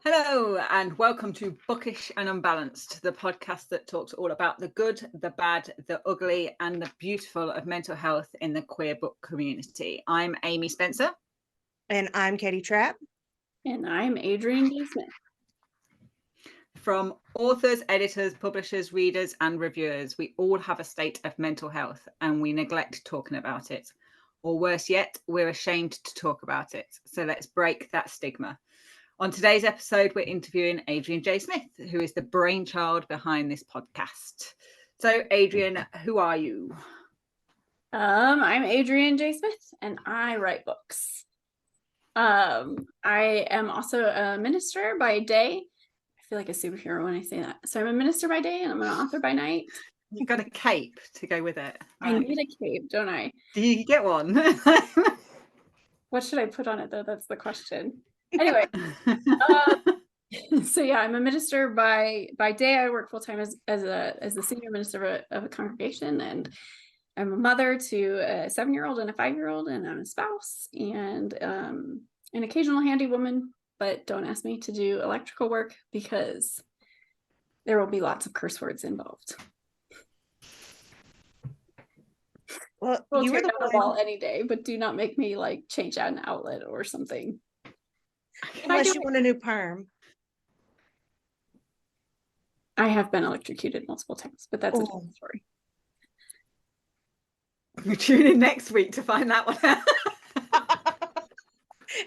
Hello and welcome to Bookish and Unbalanced, the podcast that talks all about the good, the bad, the ugly and the beautiful of mental health in the queer book community. I'm Amy Spencer. And I'm Katie Trapp. And I'm Adrian J. Smith. From authors, editors, publishers, readers and reviewers, we all have a state of mental health and we neglect talking about it. Or worse yet, we're ashamed to talk about it. So let's break that stigma. On today's episode, we're interviewing Adrian J. Smith, who is the brainchild behind this podcast. So, Adrian, who are you? I'm Adrian J. Smith, and I write books. I am also a minister by day. I feel like a superhero when I say that. So I'm a minister by day, and I'm an author by night. You've got a cape to go with it. I need a cape, don't I? Do you get one? What should I put on it, though? That's the question. Anyway, so yeah, I'm a minister by day. I work full time as the senior minister of a congregation, and I'm a mother to a 7-year-old and a 5-year-old, and I'm a spouse and an occasional handy woman. But don't ask me to do electrical work because there will be lots of curse words involved. Well, you were the wall any day, but do not make me like change out an outlet or something. Unless you want a new perm. I have been electrocuted multiple times, but that's a different story. We'll tune in next week to find that one out.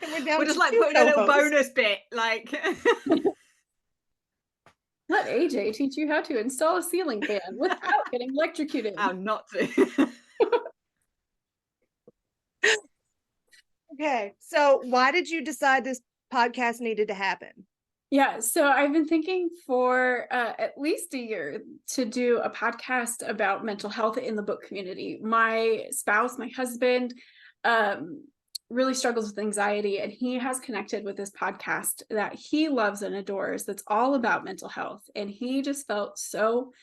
And we're just like putting a little bonus bit, like. Let AJ teach you how to install a ceiling fan without getting electrocuted. How not to. Okay, so why did you decide this podcast needed to happen? Yeah, so I've been thinking for at least a year to do a podcast about mental health in the book community. My spouse, my husband, really struggles with anxiety, and he has connected with this podcast that he loves and adores that's all about mental health. And he just felt so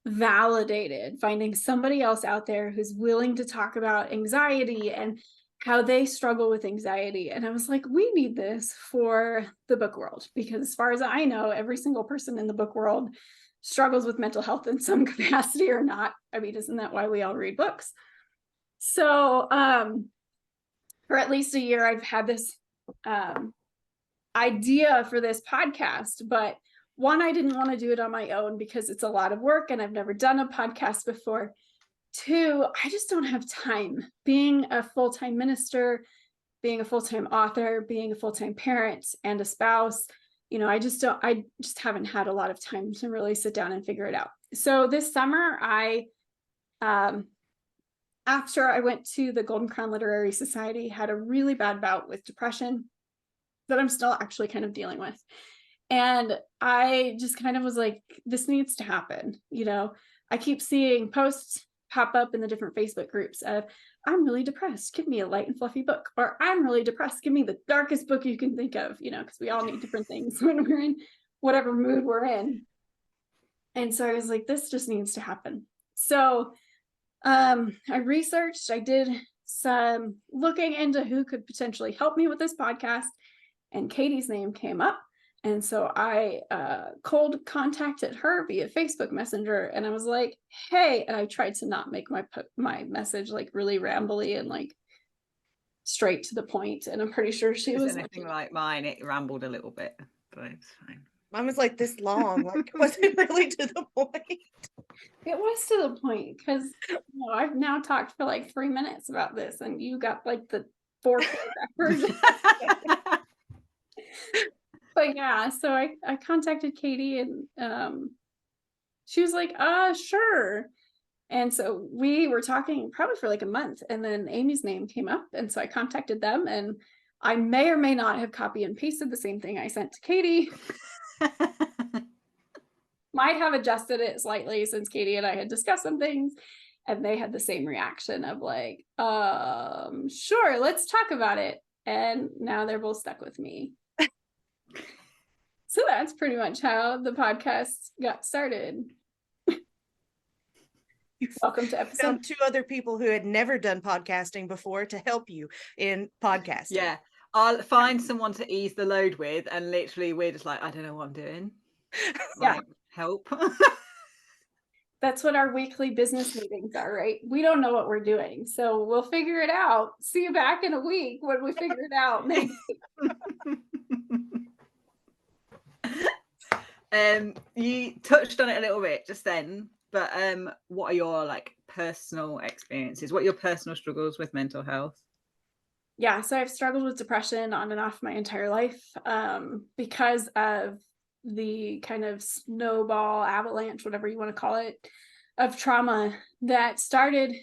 validated finding somebody else out there who's willing to talk about anxiety and how they struggle with anxiety. And I was like, we need this for the book world, because as far as I know, every single person in the book world struggles with mental health in some capacity or not. I mean, isn't that why we all read books? So for at least a year, I've had this idea for this podcast, but one, I didn't want to do it on my own because it's a lot of work and I've never done a podcast before. 2, I just don't have time. Being a full-time minister, being a full-time author, being a full-time parent and a spouse, I just haven't had a lot of time to really sit down and figure it out. So this summer, after I went to the Golden Crown Literary Society, had a really bad bout with depression that I'm still actually kind of dealing with. And I just kind of was like, this needs to happen. I keep seeing posts pop up in the different Facebook groups of, I'm really depressed, give me a light and fluffy book, or I'm really depressed, give me the darkest book you can think of, because we all need different things when we're in whatever mood we're in. And so I was like, this just needs to happen. So I researched, I did some looking into who could potentially help me with this podcast, and Katie's name came up. And so I cold contacted her via Facebook Messenger, and I was like, hey, and I tried to not make my message like really rambly and like straight to the point. And I'm pretty sure she was anything like mine. It rambled a little bit, but it's fine. Mine was like this long, like was it really to the point? It was to the point because I've now talked for like 3 minutes about this, and you got like the 4-paragraph version. But yeah, so I contacted Katie, and she was like, sure. And so we were talking probably for like a month, and then Amy's name came up, and so I contacted them, and I may or may not have copy and pasted the same thing I sent to Katie. Might have adjusted it slightly since Katie and I had discussed some things, and they had the same reaction of like, sure, let's talk about it. And now they're both stuck with me. So that's pretty much how the podcast got started. Welcome to episode. Found 2 other people who had never done podcasting before to help you in podcasting. Yeah, I'll find someone to ease the load with, and literally we're just like, I don't know what I'm doing. Yeah. Like, help. That's what our weekly business meetings are, right? We don't know what we're doing, so we'll figure it out. See you back in a week when we figure it out. Maybe. You touched on it a little bit just then, but what are your like personal experiences? What are your personal struggles with mental health? Yeah, so I've struggled with depression on and off my entire life because of the kind of snowball avalanche, whatever you want to call it, of trauma that started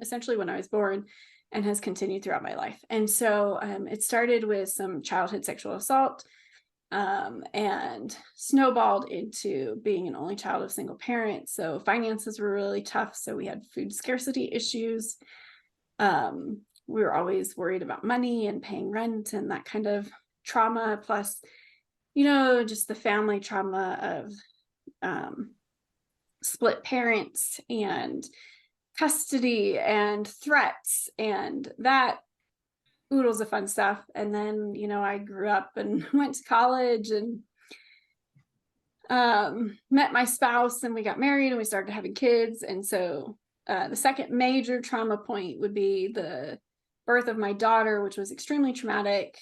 essentially when I was born and has continued throughout my life. And so it started with some childhood sexual assault and snowballed into being an only child of single parents. So finances were really tough. So we had food scarcity issues. We were always worried about money and paying rent and that kind of trauma, plus, just the family trauma of split parents and custody and threats and that oodles of fun stuff. And then, I grew up and went to college and met my spouse, and we got married and we started having kids. And so the second major trauma point would be the birth of my daughter, which was extremely traumatic,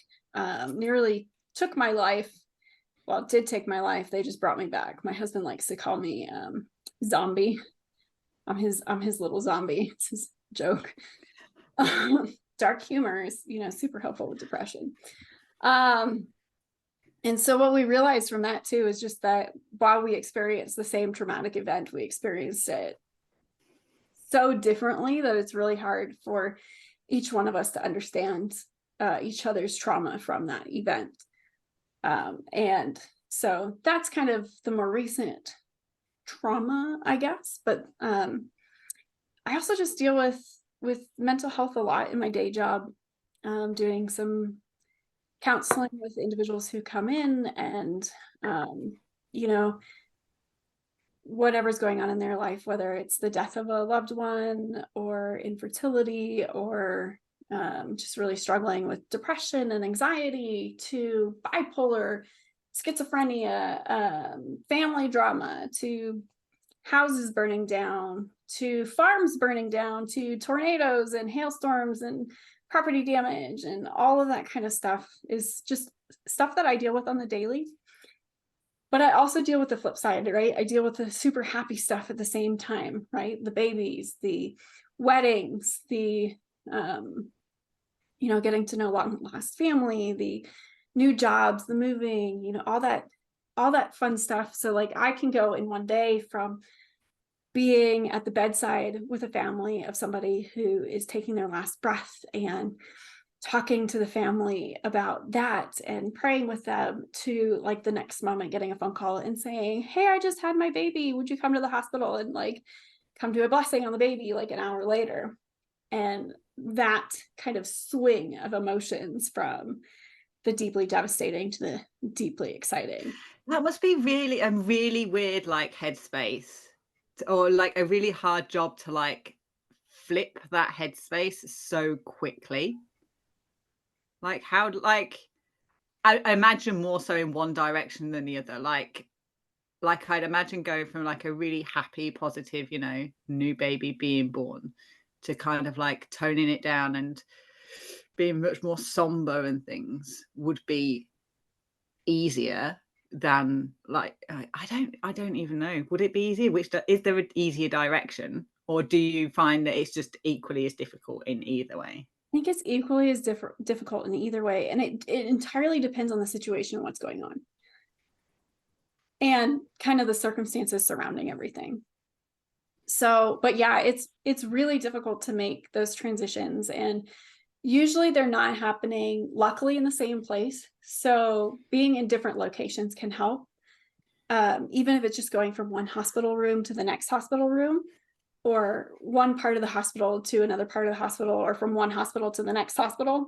nearly took my life. Well, it did take my life. They just brought me back. My husband likes to call me zombie. I'm his little zombie. It's his joke. Dark humor is, super helpful with depression. And so what we realized from that too is just that while we experienced the same traumatic event, we experienced it so differently that it's really hard for each one of us to understand each other's trauma from that event. And so that's kind of the more recent trauma, I guess. But I also just deal with mental health a lot in my day job, doing some counseling with individuals who come in and, whatever's going on in their life, whether it's the death of a loved one or infertility or just really struggling with depression and anxiety, to bipolar, schizophrenia, family drama, to houses burning down, to farms burning down, to tornadoes and hailstorms and property damage, and all of that kind of stuff is just stuff that I deal with on the daily. But I also deal with the flip side, right? I deal with the super happy stuff at the same time, right? The babies, the weddings, the, getting to know long lost family, the new jobs, the moving, all that fun stuff. So like I can go in one day from being at the bedside with a family of somebody who is taking their last breath and talking to the family about that and praying with them, to like the next moment getting a phone call and saying, hey, I just had my baby, would you come to the hospital and like come do a blessing on the baby like an hour later. And that kind of swing of emotions from the deeply devastating to the deeply exciting. That must be really a really weird like headspace, or like a really hard job to like flip that headspace so quickly. Like how, like I imagine more so in one direction than the other. Like I'd imagine going from like a really happy, positive, new baby being born, to kind of like toning it down and being much more somber and things would be easier than like I don't even know. Would it be easier? Is there an easier direction, or do you find that it's just equally as difficult in either way? I think it's equally as difficult in either way. And it entirely depends on the situation and what's going on, and kind of the circumstances surrounding everything. So, but yeah, it's really difficult to make those transitions, and usually they're not happening, luckily, in the same place. So being in different locations can help. Even if it's just going from one hospital room to the next hospital room, or one part of the hospital to another part of the hospital, or from one hospital to the next hospital.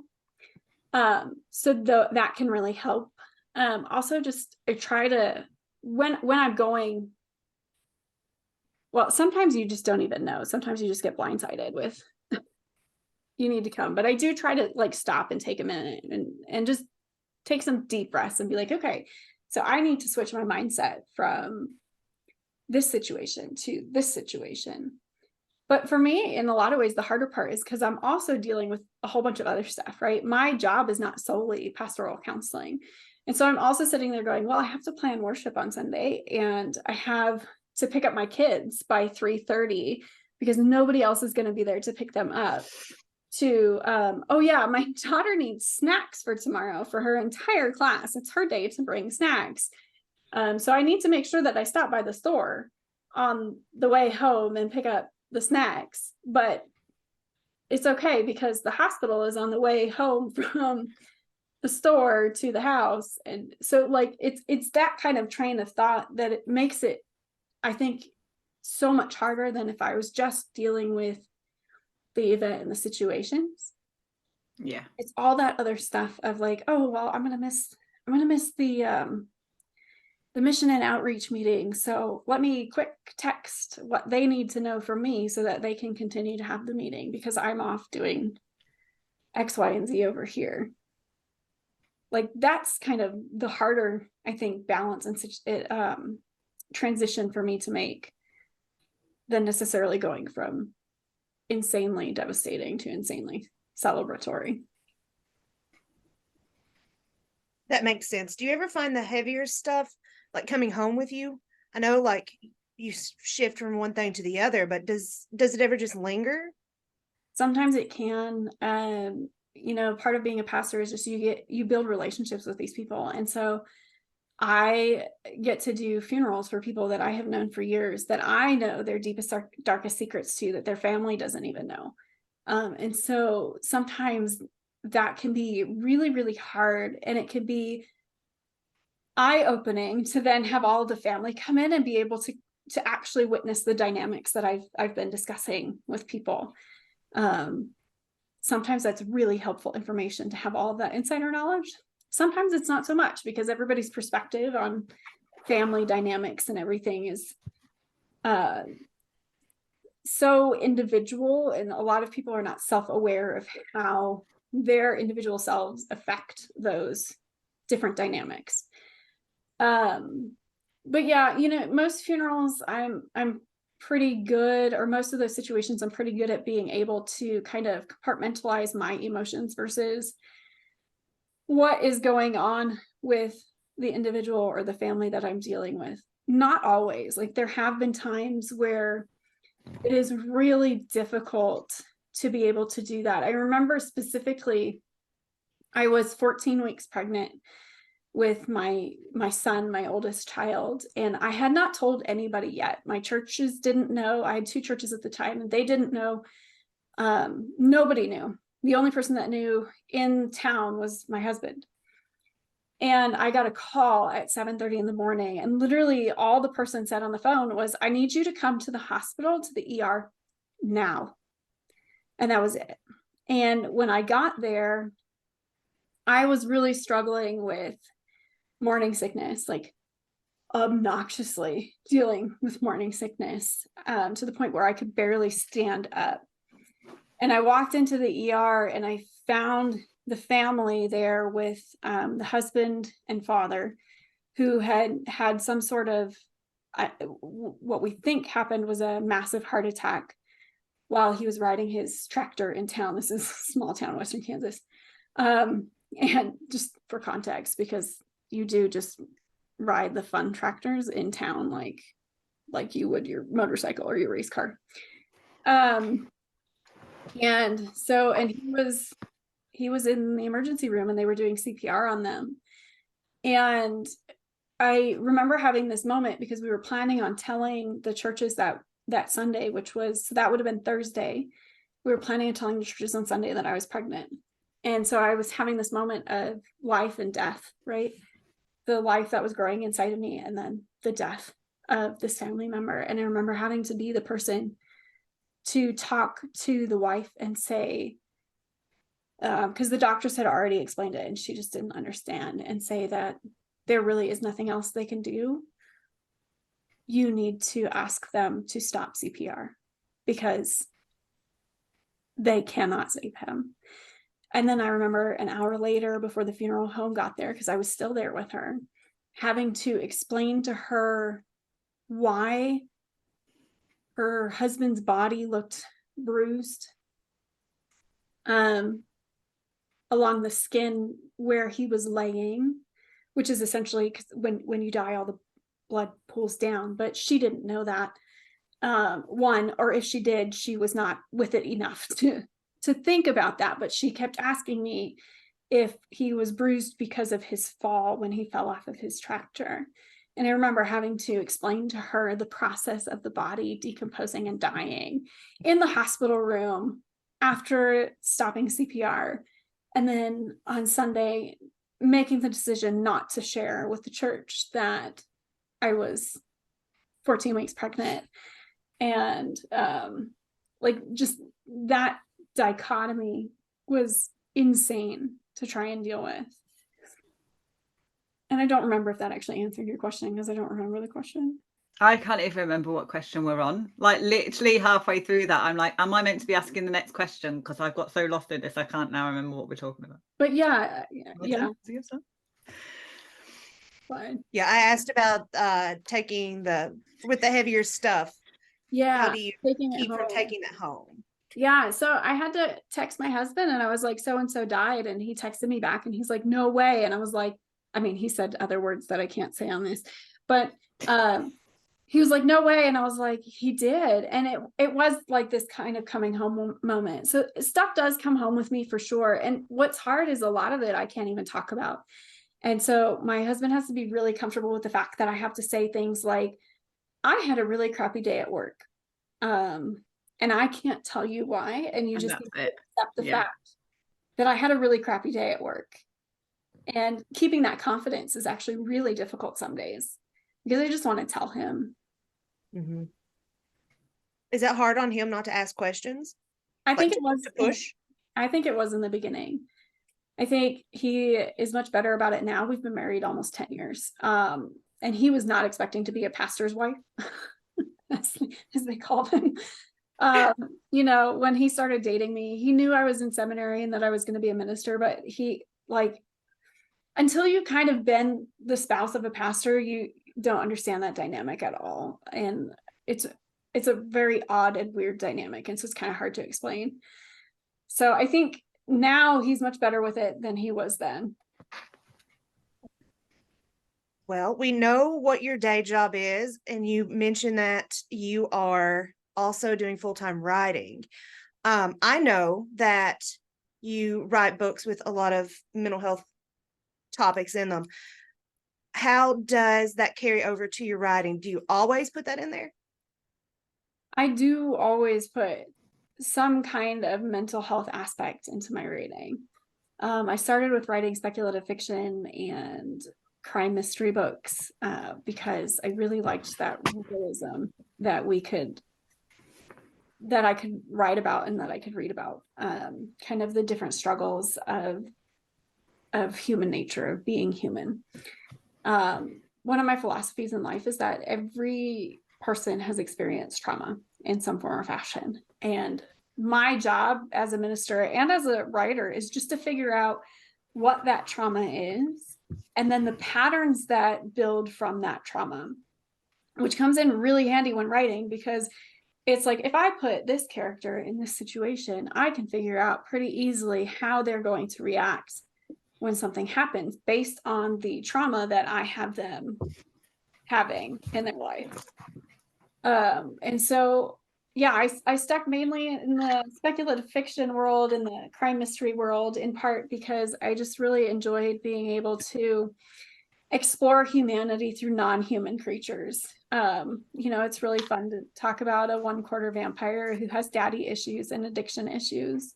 So that can really help. Also, just I try to, when I'm going, well, sometimes you just don't even know. Sometimes you just get blindsided with, you need to come. But I do try to like stop and take a minute and just take some deep breaths and be like, okay, so I need to switch my mindset from this situation to this situation. But for me, in a lot of ways, the harder part is because I'm also dealing with a whole bunch of other stuff, right? My job is not solely pastoral counseling. And so I'm also sitting there going, well, I have to plan worship on Sunday, and I have to pick up my kids by 3:30 because nobody else is going to be there to pick them up. Oh yeah, my daughter needs snacks for tomorrow for her entire class. It's her day to bring snacks. So I need to make sure that I stop by the store on the way home and pick up the snacks. But it's okay because the hospital is on the way home from the store to the house. And so like it's that kind of train of thought that it makes it, I think, so much harder than if I was just dealing with the event and the situations. Yeah. It's all that other stuff of like, oh well, I'm gonna miss the mission and outreach meeting. So let me quick text what they need to know from me so that they can continue to have the meeting because I'm off doing X, Y, and Z over here. Like that's kind of the harder, I think, balance and transition for me to make than necessarily going from insanely devastating to insanely celebratory. That makes sense. Do you ever find the heavier stuff like coming home with you? I know like you shift from one thing to the other, but does it ever just linger? Sometimes it can. Part of being a pastor is just you build relationships with these people. And so I get to do funerals for people that I have known for years that I know their deepest, darkest secrets to, that their family doesn't even know. And so sometimes that can be really, really hard, and it can be eye-opening to then have all the family come in and be able to actually witness the dynamics that I've been discussing with people. Sometimes that's really helpful information to have all of that insider knowledge. Sometimes it's not so much because everybody's perspective on family dynamics and everything is so individual, and a lot of people are not self-aware of how their individual selves affect those different dynamics. But yeah, most funerals I'm pretty good, or most of those situations I'm pretty good at being able to kind of compartmentalize my emotions versus what is going on with the individual or the family that I'm dealing with. Not always. Like there have been times where it is really difficult to be able to do that. I remember specifically, I was 14 weeks pregnant with my son, my oldest child, and I had not told anybody yet. My churches didn't know. I had 2 churches at the time, and they didn't know. Nobody knew. The only person that knew in town was my husband. And I got a call at 7:30 in the morning, and literally all the person said on the phone was, I need you to come to the hospital, to the ER now. And that was it. And when I got there, I was really struggling with morning sickness, like obnoxiously dealing with morning sickness, to the point where I could barely stand up. And I walked into the ER and I found the family there with the husband and father, who had some sort of, what we think happened was a massive heart attack while he was riding his tractor in town. This is a small town, Western Kansas. And just for context, because you do just ride the fun tractors in town like you would your motorcycle or your race car. And he was in the emergency room, and they were doing CPR on them. And I remember having this moment because we were planning on telling the churches that Sunday, that would have been Thursday. We were planning on telling the churches on Sunday that I was pregnant. And so I was having this moment of life and death, right? The life that was growing inside of me, and then the death of this family member. And I remember having to be the person to talk to the wife and say, because the doctors had already explained it and she just didn't understand, and say that there really is nothing else they can do. You need to ask them to stop CPR, because they cannot save him. And then I remember an hour later, before the funeral home got there, because I was still there with her, having to explain to her why her husband's body looked bruised along the skin where he was laying, which is essentially because when you die, all the blood pools down. But she didn't know that. One, or if she did, she was not with it enough to think about that. But she kept asking me if he was bruised because of his fall when he fell off of his tractor. And I remember having to explain to her the process of the body decomposing and dying in the hospital room after stopping CPR. And then on Sunday, making the decision not to share with the church that I was 14 weeks pregnant. And like just that dichotomy was insane to try and deal with. And I don't remember if that actually answered your question, because I don't remember the question. I can't even remember what question we're on. Like literally halfway through that, I'm like, am I meant to be asking the next question? Because I've got so lost in this, I can't now remember what we're talking about. But yeah. Fine. Yeah, I asked about taking with the heavier stuff. Yeah. How do you keep from taking that home? Yeah, so I had to text my husband, and I was like, so and so died, and he texted me back, and he's like, no way. And I was like, I mean, he said other words that I can't say on this, but he was like, no way. And I was like, he did. And it was like this kind of coming home moment. So stuff does come home with me for sure. And what's hard is a lot of it I can't even talk about. And so my husband has to be really comfortable with the fact that I have to say things like, I had a really crappy day at work. And I can't tell you why. And you just need to accept the fact that I had a really crappy day at work. And keeping that confidence is actually really difficult some days, because I just want to tell him. Mm-hmm. Is that hard on him not to ask questions? I think it was to push. I think it was in the beginning. I think he is much better about it now. We've been married almost 10 years. And he was not expecting to be a pastor's wife, as they call them. You know, when he started dating me, he knew I was in seminary and that I was going to be a minister, but he until you kind of been the spouse of a pastor, you don't understand that dynamic at all. And it's a very odd and weird dynamic. And so it's kind of hard to explain. So I think now he's much better with it than he was then. Well, we know what your day job is, and you mentioned that you are also doing full-time writing. I know that you write books with a lot of mental health topics in them. How does that carry over to your writing? Do you always put that in there? I do always put some kind of mental health aspect into my writing. I started with writing speculative fiction and crime mystery books because I really liked that realism that I could write about and that I could read about, kind of the different struggles of human nature, of being human. One of my philosophies in life is that every person has experienced trauma in some form or fashion. And my job as a minister and as a writer is just to figure out what that trauma is, and then the patterns that build from that trauma, which comes in really handy when writing, because it's like, if I put this character in this situation, I can figure out pretty easily how they're going to react when something happens based on the trauma that I have them having in their life. And so, yeah, I stuck mainly in the speculative fiction world, in the crime mystery world, in part because I just really enjoyed being able to explore humanity through non-human creatures. You know, it's really fun to talk about a 1/4 vampire who has daddy issues and addiction issues.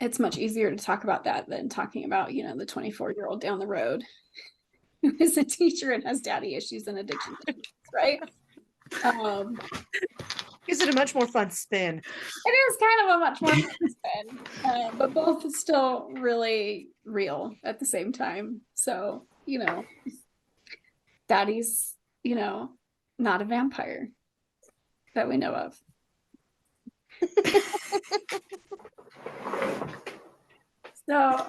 It's much easier to talk about that than talking about, you know, the 24-year-old down the road who is a teacher and has daddy issues and addiction issues, right? Gives it a much more fun spin. It is kind of a much more fun spin, but both is still really real at the same time. So, you know, daddy's, you know, not a vampire that we know of. So,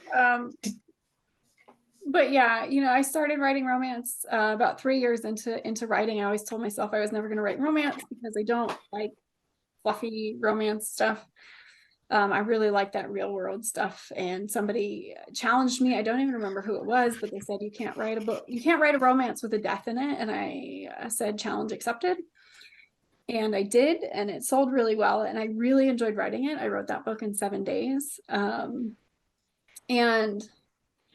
but yeah, you know, I started writing romance about 3 years into writing. I always told myself I was never going to write romance because I don't like fluffy romance stuff. I really like that real world stuff. And somebody challenged me. I don't even remember who it was, but they said, you can't write a book. You can't write a romance with a death in it. And I said, challenge accepted. And I did, and it sold really well. And I really enjoyed writing it. I wrote that book in 7 days. And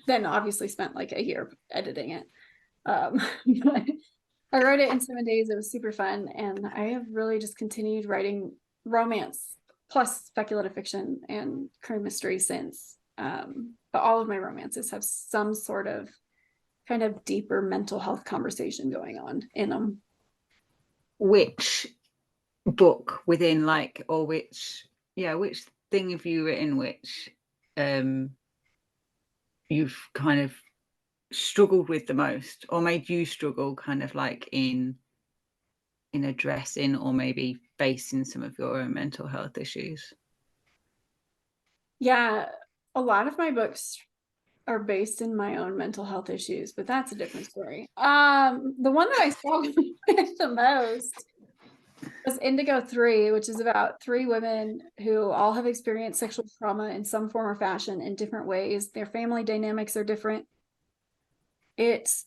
then obviously spent like a year editing it. But I wrote it in 7 days. It was super fun. And I have really just continued writing romance plus speculative fiction and crime mystery since. But all of my romances have some sort of kind of deeper mental health conversation going on in them. Which book within like, or which thing have you written which you've kind of struggled with the most, or made you struggle kind of like in addressing or maybe facing some of your own mental health issues? Yeah, a lot of my books are based in my own mental health issues, but that's a different story. The one that I struggled with the most was Indigo 3, which is about 3 women who all have experienced sexual trauma in some form or fashion in different ways. Their family dynamics are different. It's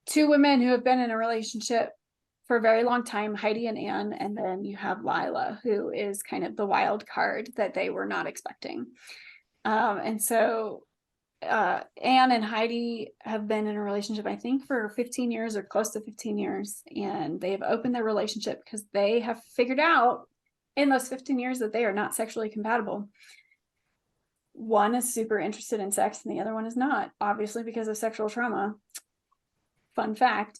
2 women who have been in a relationship for a very long time, Heidi and Anne, and then you have Lila, who is kind of the wild card that they were not expecting. And so Anne and Heidi have been in a relationship, I think, for 15 years or close to 15 years. And they have opened their relationship because they have figured out in those 15 years that they are not sexually compatible. One is super interested in sex and the other one is not, obviously because of sexual trauma. Fun fact.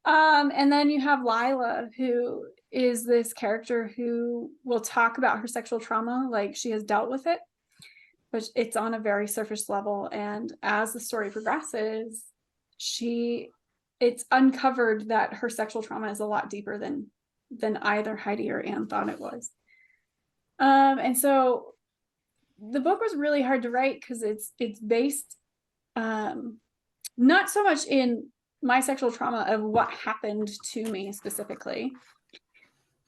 And then you have Lila, who is this character who will talk about her sexual trauma like she has dealt with it, but it's on a very surface level. And as the story progresses, it's uncovered that her sexual trauma is a lot deeper than either Heidi or Anne thought it was. And so the book was really hard to write because it's based not so much in my sexual trauma of what happened to me specifically,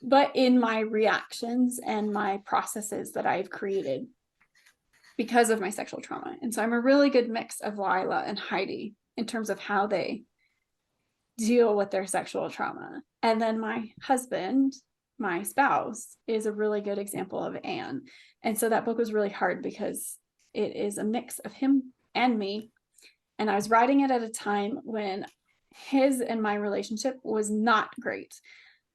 but in my reactions and my processes that I've created because of my sexual trauma. And so I'm a really good mix of Lila and Heidi in terms of how they deal with their sexual trauma. And then my husband, my spouse, is a really good example of Anne. And so that book was really hard because it is a mix of him and me. And I was writing it at a time when his and my relationship was not great.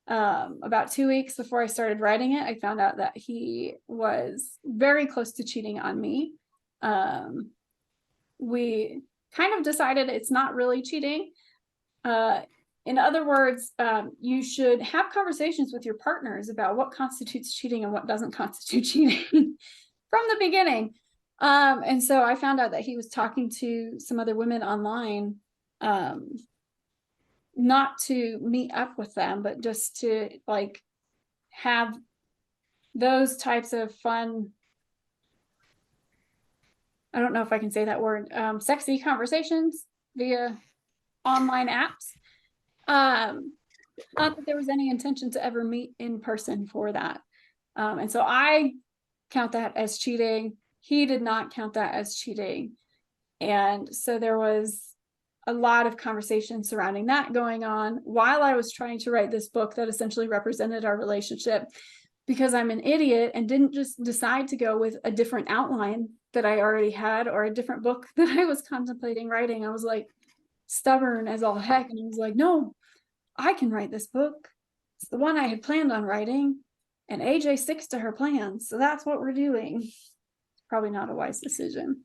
About 2 weeks before I started writing it, I found out that he was very close to cheating on me. We kind of decided it's not really cheating. In other words, you should have conversations with your partners about what constitutes cheating and what doesn't constitute cheating from the beginning. And so I found out that he was talking to some other women online, not to meet up with them, but just to like have those types of fun, I don't know if I can say that word, sexy conversations via online apps. Not that there was any intention to ever meet in person for that. And so I count that as cheating. He did not count that as cheating. And so there was a lot of conversation surrounding that going on while I was trying to write this book that essentially represented our relationship, because I'm an idiot and didn't just decide to go with a different outline that I already had or a different book that I was contemplating writing. I was like stubborn as all heck. And I was like, no, I can write this book. It's the one I had planned on writing, and AJ sticks to her plans. So that's what we're doing. Probably not a wise decision,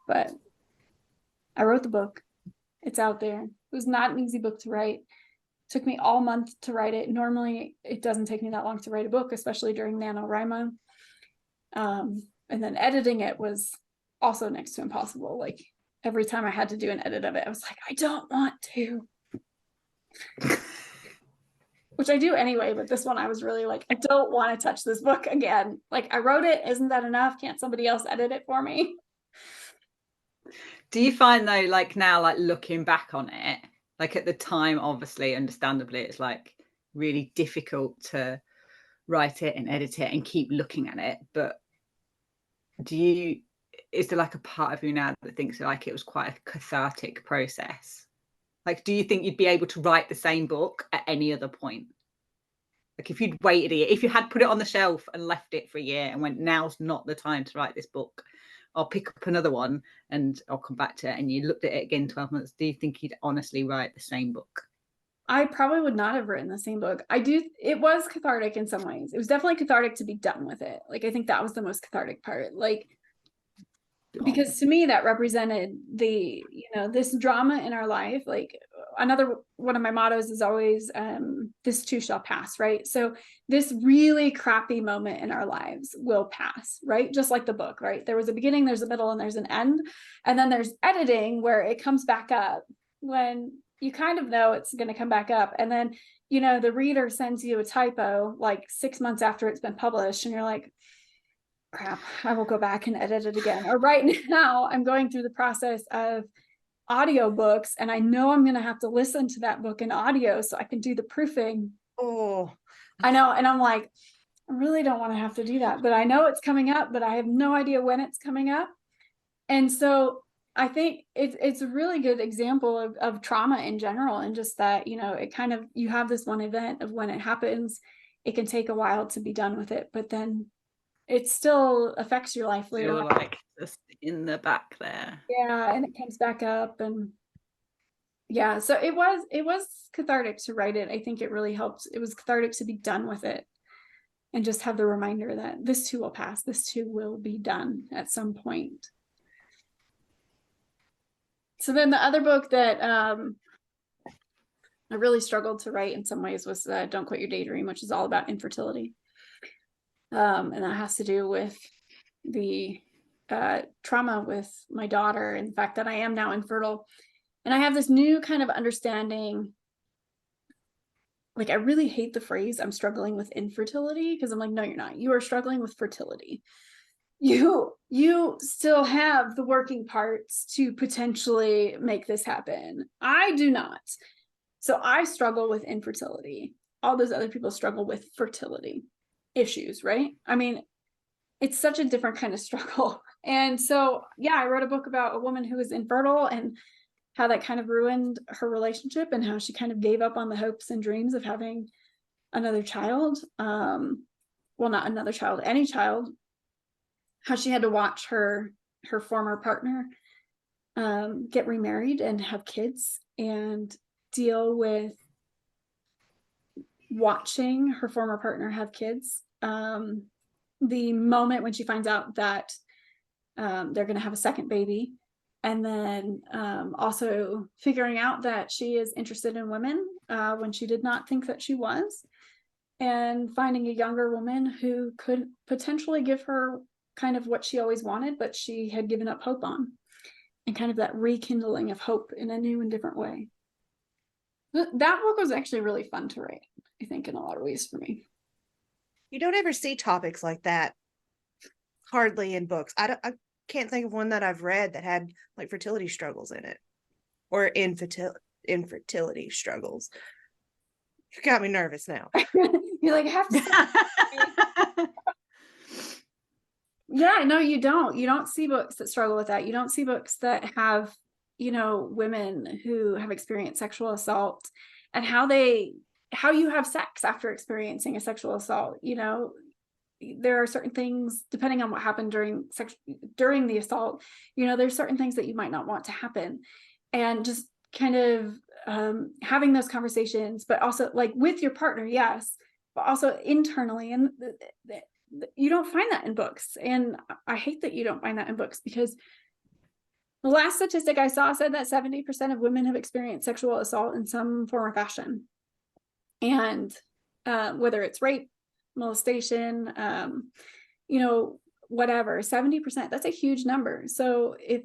but I wrote the book. It's out there. It was not an easy book to write. It took me all month to write it. Normally, it doesn't take me that long to write a book, especially during NaNoWriMo. And then editing it was also next to impossible. Like every time I had to do an edit of it, I was like, I don't want to. which I do anyway, but this one I was really like, I don't want to touch this book again. Like, I wrote it, isn't that enough? Can't somebody else edit it for me? Do you find though, like now, like looking back on it, like at the time, obviously, understandably, it's like really difficult to write it and edit it and keep looking at it. But is there like a part of you now that thinks like it was quite a cathartic process? Like, do you think you'd be able to write the same book at any other point? Like if you'd waited a year, if you had put it on the shelf and left it for a year and went, now's not the time to write this book, I'll pick up another one and I'll come back to it, and you looked at it again 12 months, do you think you'd honestly write the same book? I probably would not have written the same book. It was cathartic in some ways. It was definitely cathartic to be done with it. Like, I think that was the most cathartic part. Like, because to me that represented the, this drama in our life. Like, another one of my mottos is always, this too shall pass, right? So this really crappy moment in our lives will pass, right? Just like the book, right? There was a beginning, there's a middle, and there's an end. And then there's editing, where it comes back up when you kind of know it's going to come back up. And then, the reader sends you a typo like 6 months after it's been published, and you're like, crap, I will go back and edit it again. Or right now I'm going through the process of audiobooks, and I know I'm going to have to listen to that book in audio so I can do the proofing. Oh, I know. And I'm like, I really don't want to have to do that, but I know it's coming up, but I have no idea when it's coming up. And so I think it's a really good example of trauma in general, and just that, it kind of, you have this one event of when it happens, it can take a while to be done with it, but then it still affects your life later. You're like just in the back there. Yeah, and it comes back up, and yeah, so it was cathartic to write it. I think it really helped. It was cathartic to be done with it and just have the reminder that this too will pass. This too will be done at some point. So then the other book that I really struggled to write in some ways was Don't Quit Your Daydream, which is all about infertility. And that has to do with the trauma with my daughter and the fact that I am now infertile. And I have this new kind of understanding. Like, I really hate the phrase I'm struggling with infertility, because I'm like, no, you're not. You are struggling with fertility. You still have the working parts to potentially make this happen. I do not. So I struggle with infertility. All those other people struggle with fertility issues, right? I mean, it's such a different kind of struggle. And so, yeah, I wrote a book about a woman who was infertile and how that kind of ruined her relationship, and how she kind of gave up on the hopes and dreams of having another child. Well, not another child, any child. How she had to watch her former partner get remarried and have kids, and deal with watching her former partner have kids. The moment when she finds out that they're going to have a second baby, and then also figuring out that she is interested in women when she did not think that she was, and finding a younger woman who could potentially give her kind of what she always wanted, but she had given up hope on, and kind of that rekindling of hope in a new and different way. That book was actually really fun to write, I think, in a lot of ways for me. You don't ever see topics like that hardly in books. I can't think of one that I've read that had like fertility struggles in it, or infertility struggles. You got me nervous now. You're like, I have to. Yeah, no, you don't see books that struggle with that. You don't see books that have, women who have experienced sexual assault, and how you have sex after experiencing a sexual assault. There are certain things, depending on what happened during the assault, there's certain things that you might not want to happen, and just kind of having those conversations, but also like with your partner, yes, but also internally. And you don't find that in books. And I hate that you don't find that in books, because the last statistic I saw said that 70% of women have experienced sexual assault in some form or fashion. And whether it's rape, molestation, whatever, 70%, that's a huge number. So if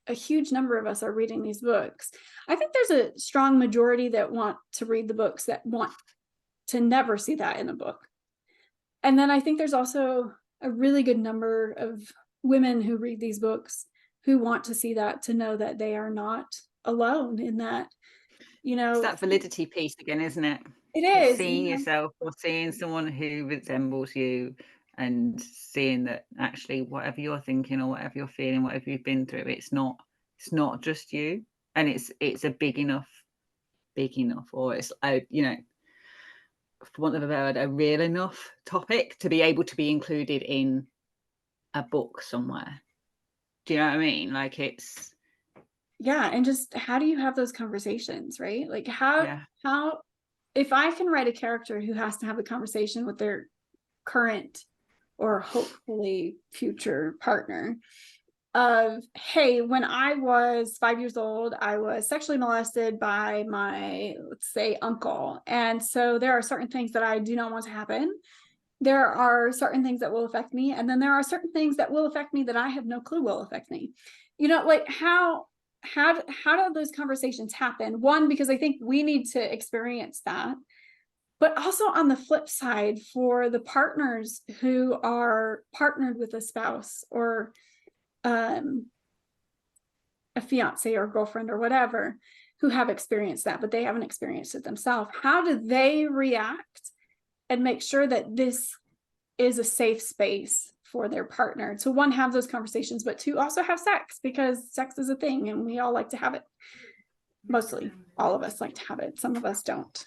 a huge number of us are reading these books, I think there's a strong majority that want to read the books that want to never see that in a book. And then I think there's also a really good number of women who read these books who want to see that, to know that they are not alone in that, you know. It's that validity piece again, isn't it? It It's is, seeing yourself or seeing someone who resembles you, and seeing that actually whatever you're thinking or whatever you're feeling, whatever you've been through, it's not just you, and it's a big enough, or it's you know, for want of a word, a real enough topic to be able to be included in a book somewhere. Do you know what I mean? Like, it's yeah. And just, how do you have those conversations, right? Like, yeah. how if I can write a character who has to have a conversation with their current or hopefully future partner of, hey, when I was 5 years old, I was sexually molested by my, let's say, uncle. And so there are certain things that I do not want to happen. There are certain things that will affect me. And then there are certain things that will affect me that I have no clue will affect me. You know, like, how do those conversations happen? One, because I think we need to experience that. But also on the flip side, for the partners who are partnered with a spouse or a fiance or girlfriend or whatever, who have experienced that, but they haven't experienced it themselves, how do they react and make sure that this is a safe space for their partner to, one, have those conversations, but two, also have sex, because sex is a thing and we all like to have it. Mostly all of us like to have it. Some of us don't.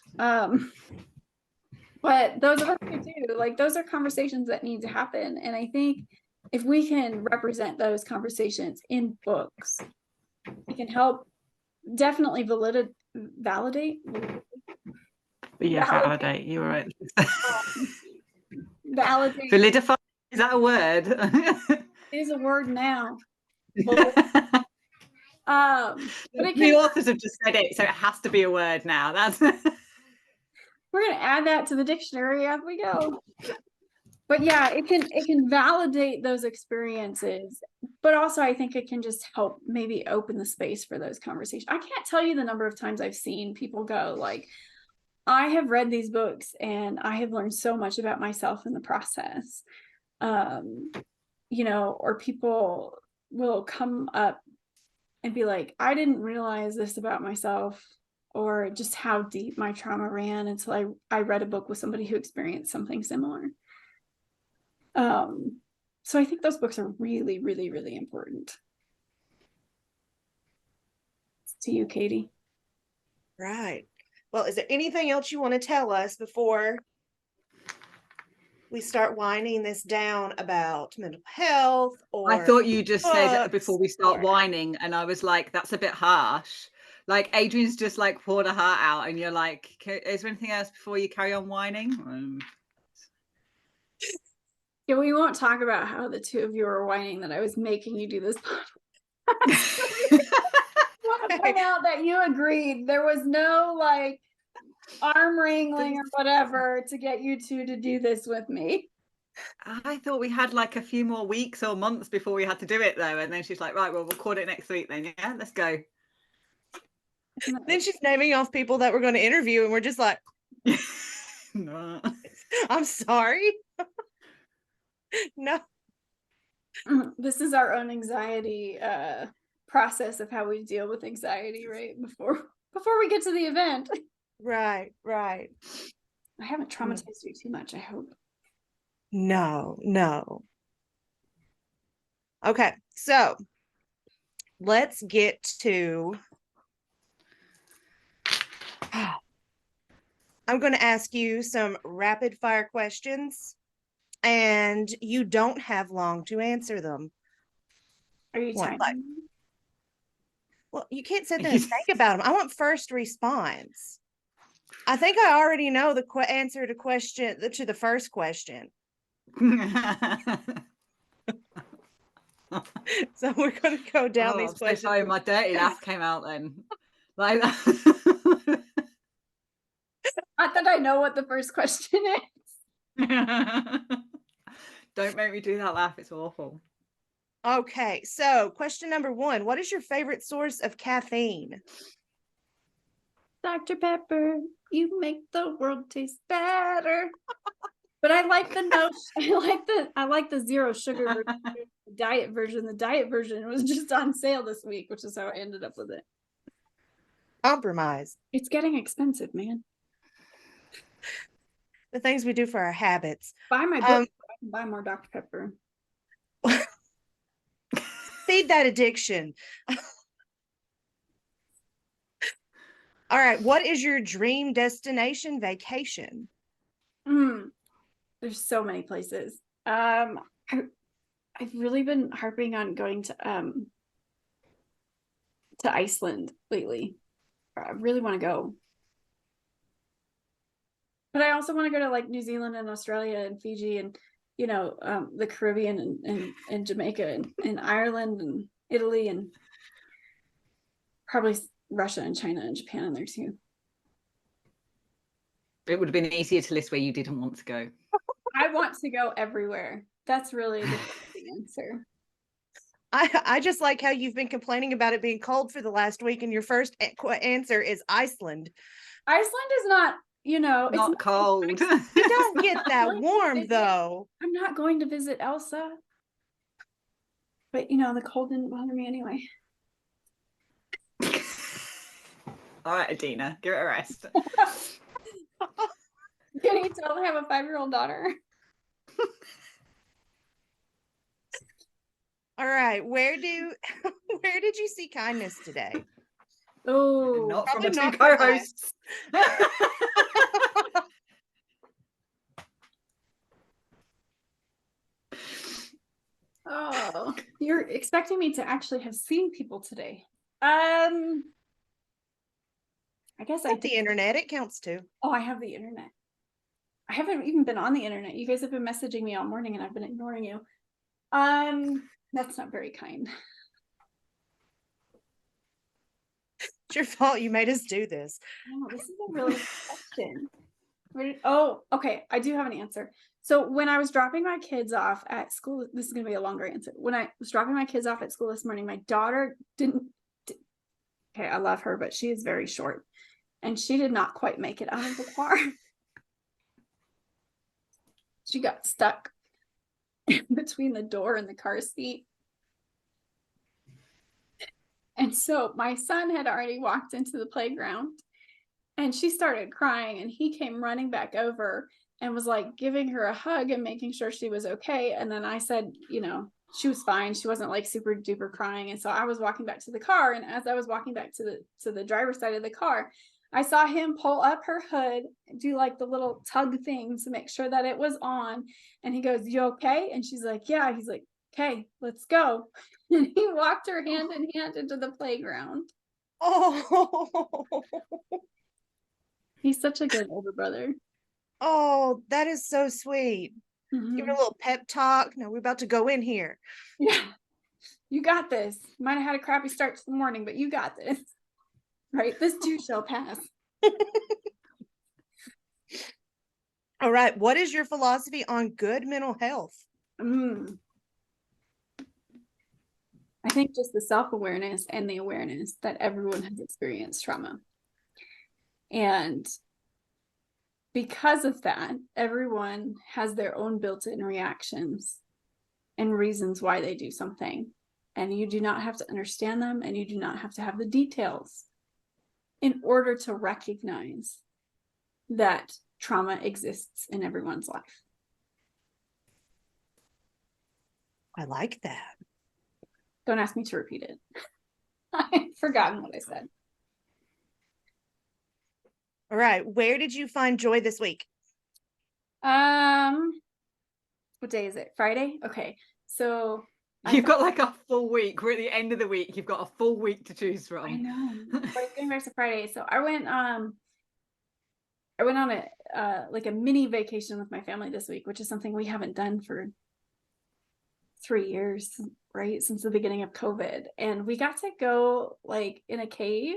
But those of us who do, like, those are conversations that need to happen. And I think if we can represent those conversations in books, it can help definitely validate. Yeah, validate. You're right. Validate Validify, is that a word? is a word now. But The authors have just said it, so it has to be a word now. That's we're gonna add that to the dictionary as we go. But yeah, it can validate those experiences, but also I think it can just help maybe open the space for those conversations. I can't tell you the number of times I've seen people go like, I have read these books and I have learned so much about myself in the process. You know, or people will come up and be like, I didn't realize this about myself, or just how deep my trauma ran until I read a book with somebody who experienced something similar. So I think those books are really, really, really important. To you, Katie. Right. Well, is there anything else you want to tell us before we start winding this down about mental health? Or I thought you just said before we start or... whining, and I was like, that's a bit harsh. Like, Adrian's just like poured her heart out, and you're like, is there anything else before you carry on whining? Yeah, we won't talk about how the two of you were whining that I was making you do this podcast. I want to point out that you agreed. There was no like arm wrangling or whatever to get you two to do this with me. I thought we had like a few more weeks or months before we had to do it, though. And then she's like, right, well, we'll record it next week then. Yeah, let's go. Then she's naming off people that we're going to interview, and we're just like, No. I'm sorry. No. This is our own anxiety process of how we deal with anxiety, right? Before we get to the event. Right. I haven't traumatized you too much, I hope. No. Okay, so let's get to I'm going to ask you some rapid fire questions, and you don't have long to answer them. Are you timing? Well, you can't sit there and think about them. I want first response. I think I already know the answer to the first question. So we're going to go down these questions. So sorry, my dirty laugh came out then. Like that. Not that I know what the first question is. Don't make me do that laugh. It's awful. Okay, so question number 1. What is your favorite source of caffeine? Dr. Pepper, you make the world taste better. But I like the no, I like the zero sugar version, the diet version. The diet version was just on sale this week, which is how I ended up with it. Compromise. It's getting expensive, man. The things we do for our habits. Buy my book. I can buy more Dr. Pepper. Feed that addiction. All right. What is your dream destination vacation? There's so many places. I've really been harping on going to Iceland lately. I really want to go. But I also want to go to like New Zealand and Australia and Fiji and, you know, the Caribbean and Jamaica and Ireland and Italy and probably Russia and China and Japan in there too. It would have been easier to list where you didn't want to go. I want to go everywhere. That's really the answer. I just like how you've been complaining about it being cold for the last week, and your first answer is Iceland. Iceland is not, you know, Not it's not cold. You don't get that warm though. I'm not going to visit Elsa. But you know, the cold didn't bother me anyway. All right, Adina, give it a rest. Can you tell I have a 5-year-old daughter? All right, where did you see kindness today? Oh, Not from the probably two not from co-hosts. oh, you're expecting me to actually have seen people today. I guess I Got the internet, it counts too. Oh, I have the internet. I haven't even been on the internet. You guys have been messaging me all morning and I've been ignoring you. That's not very kind. It's your fault you made us do this. No, this is a really good question. Oh, okay. I do have an answer. So when I was dropping my kids off at school, this is going to be a longer answer. When I was dropping my kids off at school this morning, my daughter okay, I love her, but she is very short. And she did not quite make it out of the car. She got stuck between the door and the car seat. And so my son had already walked into the playground and she started crying and he came running back over and was like giving her a hug and making sure she was okay. And then I said, you know, she was fine. She wasn't like super duper crying. And so I was walking back to the car. And as I was walking back to the driver's side of the car, I saw him pull up her hood, do like the little tug thing to make sure that it was on. And he goes, "You okay?" And she's like, "Yeah." He's like, "Okay, let's go." And he walked her hand in hand into the playground. Oh, He's such a good older brother. oh, that is so sweet. Mm-hmm. Give her a little pep talk. No, we're about to go in here. Yeah, you got this. Might have had a crappy start to the morning, but you got this. Right? This too shall pass. All right. What is your philosophy on good mental health? I think just the self-awareness and the awareness that everyone has experienced trauma. And because of that, everyone has their own built-in reactions and reasons why they do something. And you do not have to understand them, and you do not have to have the details in order to recognize that trauma exists in everyone's life. I like that. Don't ask me to repeat it. I've forgotten what I said. All right. Where did you find joy this week? What day is it? Friday? Okay. So You've got like a full week. We're at the end of the week. You've got a full week to choose from. I know. But it's getting back to Friday. So I went on a like a mini vacation with my family this week, which is something we haven't done for 3 years, right? Since the beginning of COVID. And we got to go like in a cave,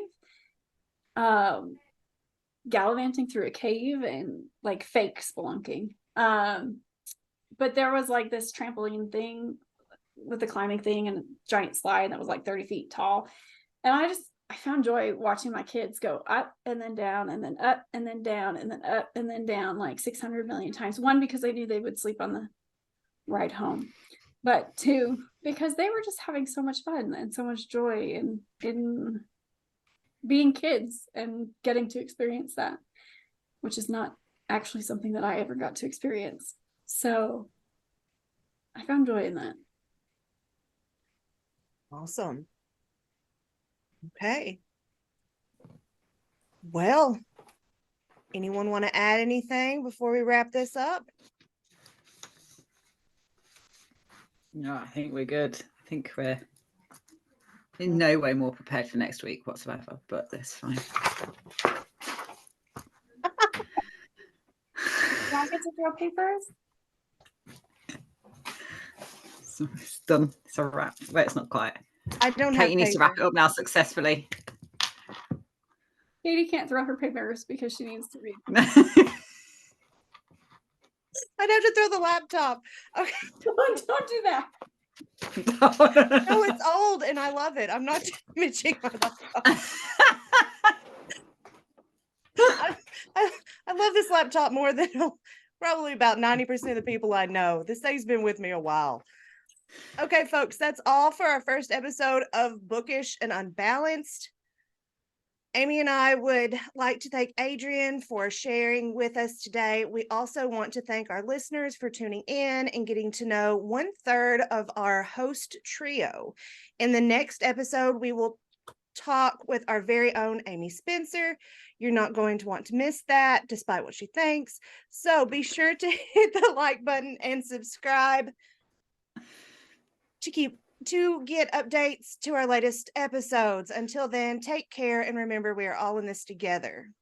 gallivanting through a cave and like fake spelunking. But there was like this trampoline thing with the climbing thing and a giant slide that was like 30 feet tall. And I found joy watching my kids go up and then down and then up and then down and then up and then down like 600 million times. One, because I knew they would sleep on the ride home, but two, because they were just having so much fun and so much joy in being kids and getting to experience that, which is not actually something that I ever got to experience. So I found joy in that. Awesome. Okay. Well, anyone want to add anything before we wrap this up? No, I think we're good. I think we're in no way more prepared for next week whatsoever, but that's fine. Do I get to throw papers? So it's done. It's a wrap. Well, it's not quite. I don't Katie have needs to wrap it paper. up now successfully. Katie can't throw her papers because she needs to read. I'd have to throw the laptop. Okay. Don't do that. No, it's old and I love it. I'm not damaging my laptop. I love this laptop more than probably about 90% of the people I know. This thing's been with me a while. Okay, folks, that's all for our first episode of Bookish and Unbalanced. Amy and I would like to thank Adrian for sharing with us today. We also want to thank our listeners for tuning in and getting to know 1/3 of our host trio. In the next episode, we will talk with our very own Amy Spencer. You're not going to want to miss that, despite what she thinks. So be sure to hit the like button and subscribe to get updates to our latest episodes. Until then, take care and remember we are all in this together.